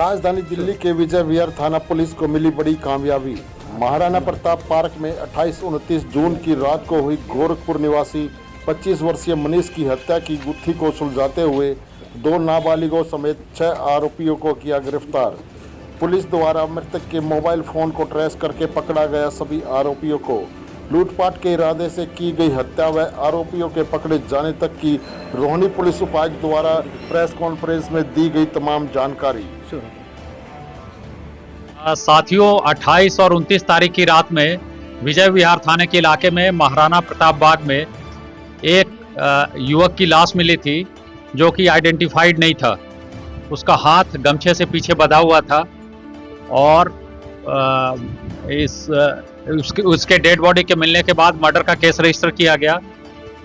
राजधानी दिल्ली के विजय विहार थाना पुलिस को मिली बड़ी कामयाबी। महाराणा प्रताप पार्क में 28-29 जून की रात को हुई गोरखपुर निवासी 25 वर्षीय मनीष की हत्या की गुत्थी को सुलझाते हुए 2 नाबालिगों समेत 6 आरोपियों को किया गिरफ्तार। पुलिस द्वारा मृतक के मोबाइल फोन को ट्रेस करके पकड़ा गया। सभी आरोपियों को लूटपाट के इरादे से की गई हत्या व आरोपियों के पकड़े जाने तक की रोहिणी पुलिस उपायुक्त द्वारा प्रेस कॉन्फ्रेंस में दी गई तमाम जानकारी। साथियों, 28 और 29 तारीख की रात में विजय विहार थाने के इलाके में महाराणा प्रताप बाग में एक युवक की लाश मिली थी जो कि आइडेंटिफाइड नहीं था। उसका हाथ गमछे से पीछे बंधा हुआ था और उसके डेड बॉडी के मिलने के बाद मर्डर का केस रजिस्टर किया गया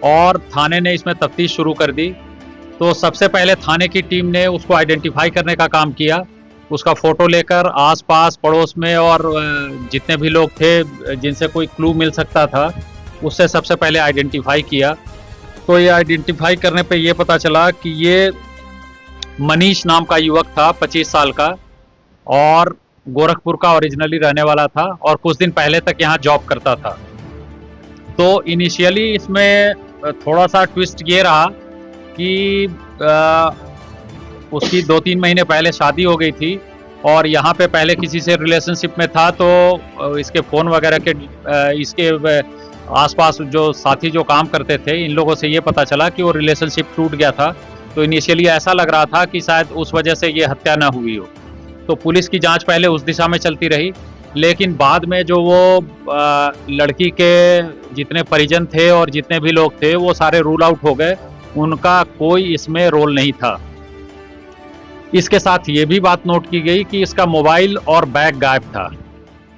और थाने ने इसमें तफ्तीश शुरू कर दी। तो सबसे पहले थाने की टीम ने उसको आइडेंटिफाई करने का काम किया। उसका फ़ोटो लेकर आसपास पड़ोस में और जितने भी लोग थे जिनसे कोई क्लू मिल सकता था उससे सबसे पहले आइडेंटिफाई किया। तो ये आइडेंटिफाई करने पे ये पता चला कि ये मनीष नाम का युवक था, 25 साल का, और गोरखपुर का ओरिजिनली रहने वाला था और कुछ दिन पहले तक यहाँ जॉब करता था। तो इनिशियली इसमें थोड़ा सा ट्विस्ट ये रहा कि उसकी 2-3 महीने पहले शादी हो गई थी और यहाँ पे पहले किसी से रिलेशनशिप में था। तो इसके फ़ोन वगैरह के इसके आसपास जो साथी जो काम करते थे इन लोगों से ये पता चला कि वो रिलेशनशिप टूट गया था। तो इनिशियली ऐसा लग रहा था कि शायद उस वजह से ये हत्या ना हुई हो। तो पुलिस की जांच पहले उस दिशा में चलती रही, लेकिन बाद में जो वो लड़की के जितने परिजन थे और जितने भी लोग थे वो सारे रूल आउट हो गए। उनका कोई इसमें रोल नहीं था। इसके साथ ये भी बात नोट की गई कि इसका मोबाइल और बैग गायब था।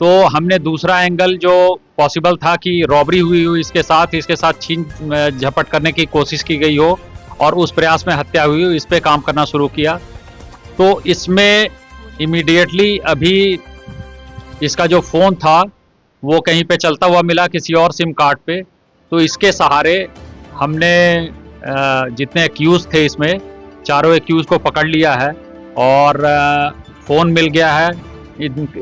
तो हमने दूसरा एंगल जो पॉसिबल था कि रॉबरी हुई हो इसके साथ छीन झपट करने की कोशिश की गई हो और उस प्रयास में हत्या हुई हो, इस पे काम करना शुरू किया। तो इसमें इमीडिएटली अभी इसका जो फ़ोन था वो कहीं पे चलता हुआ मिला किसी और सिम कार्ड पे। तो इसके सहारे हमने जितने एक्यूज़ थे इसमें चारों एक्यूज़ को पकड़ लिया है और फ़ोन मिल गया है,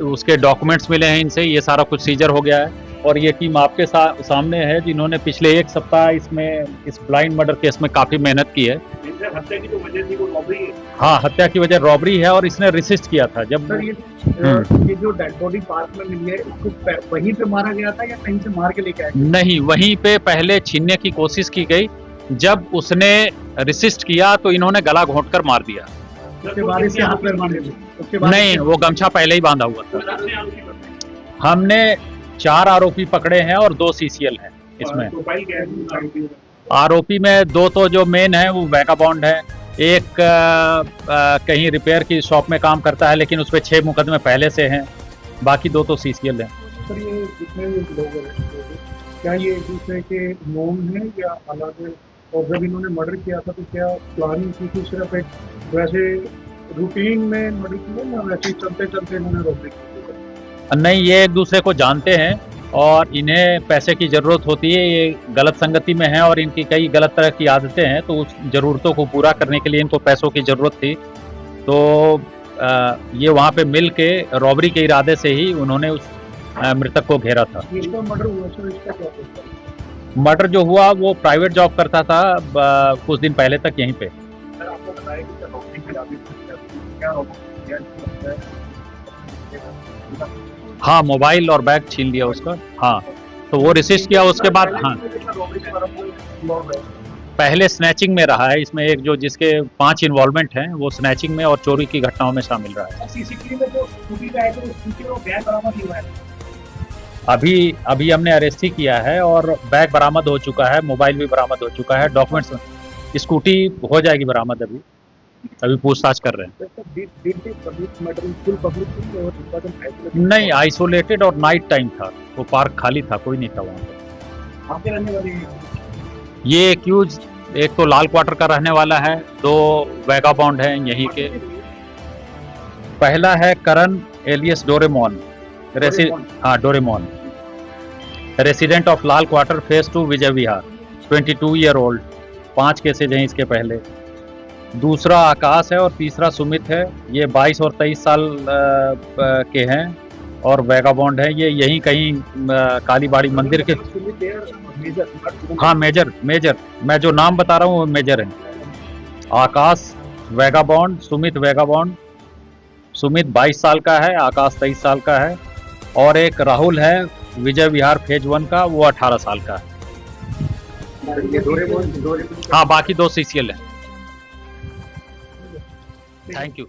उसके डॉक्यूमेंट्स मिले हैं इनसे, ये सारा कुछ सीजर हो गया है। और ये टीम आपके सामने है जिन्होंने पिछले 1 सप्ताह इसमें इस ब्लाइंड मर्डर केस में काफ़ी मेहनत की है। हत्या की जो वजह थी वो रॉबरी है। हाँ, हत्या की वजह रॉबरी है और इसने रेसिस्ट किया था। जब सर ये जो डेड बॉडी पार्क में मिली है इसको वहीं पे मारा गया था या कहीं से मार के लेके आए? नहीं, वहीं पे पहले छीनने की कोशिश की गई। जब उसने रेसिस्ट किया तो इन्होंने गला घोंटकर मार दिया। उसके बाद इसके हाथ पैर बांधे थे? नहीं, वो गमछा पहले ही बांधा हुआ था। हमने 4 आरोपी पकड़े हैं और 2 सीसीएल हैं इसमें। आरोपी में 2 तो जो मेन है वो वैगाबॉन्ड है, एक कहीं रिपेयर की शॉप में काम करता है लेकिन उस पर 6 मुकदमे पहले से हैं, बाकी 2 तो सीसीएल हैं। सर ये जितने भी लोग हैं क्या ये एक दूसरे के नोन हैं या अलग है? और जब इन्होंने मर्डर किया था तो क्या प्लानिंग की थी, सिर्फ एक वैसे रूटीन में मर्डर किया या वैसे चलते चलते इन्होंने रॉबरी की? नहीं, ये एक दूसरे को जानते हैं और इन्हें पैसे की ज़रूरत होती है। ये गलत संगति में है और इनकी कई गलत तरह की आदतें हैं, तो उस ज़रूरतों को पूरा करने के लिए इनको पैसों की ज़रूरत थी। तो ये वहाँ पे मिल के रॉबरी के इरादे से ही उन्होंने उस मृतक को घेरा था। इसका मर्डर हुआ सर, इसका क्या होता है? मर्डर जो हुआ वो प्राइवेट जॉब करता था कुछ दिन पहले तक यहीं पे। सर आपको बताया कि रॉबरी के इरादे से क्या रॉबरी किया? हाँ, मोबाइल और बैग छीन लिया उसका। हाँ, तो वो रेसिस्ट किया उसके बाद। हाँ, पहले स्नैचिंग में रहा है इसमें। एक जो जिसके 5 इन्वॉल्वमेंट हैं वो स्नैचिंग में और चोरी की घटनाओं में शामिल रहा है। सीसीटीवी में जो स्कूटी का है तो स्कूटी और बैग बरामद हुआ है? अभी हमने अरेस्ट ही किया है और बैग बरामद हो चुका है, मोबाइल भी बरामद हो चुका है, डॉक्यूमेंट्स। स्कूटी हो जाएगी बरामद, अभी पूछताछ कर रहे हैं। नहीं, आइसोलेटेड और नाइट टाइम था, वो पार्क खाली था, कोई नहीं था वहाँ पे। ये एक्यूज एक तो लाल क्वार्टर का रहने वाला है, 2 वैगाबॉन्ड हैं यहीं के। पहला है Karan alias Doraemon, Doraemon, resident of Lal quarter phase 2 Vijay Vihar, 22 year old. 5 cases हैं इसके पहले। दूसरा आकाश है और तीसरा सुमित है। ये 22 और 23 साल के हैं और वैगाबॉन्ड है। ये यहीं कहीं कालीबाड़ी मंदिर के, हाँ मेजर मैं जो नाम बता रहा हूँ वो मेजर है। आकाश वैगाबॉन्ड, सुमित वैगाबॉन्ड। सुमित 22 साल का है, आकाश 23 साल का है और एक राहुल है विजय विहार फेज 1 का, वो 18 साल का है। हाँ बाकी 2 सीसीएल है। Thank you.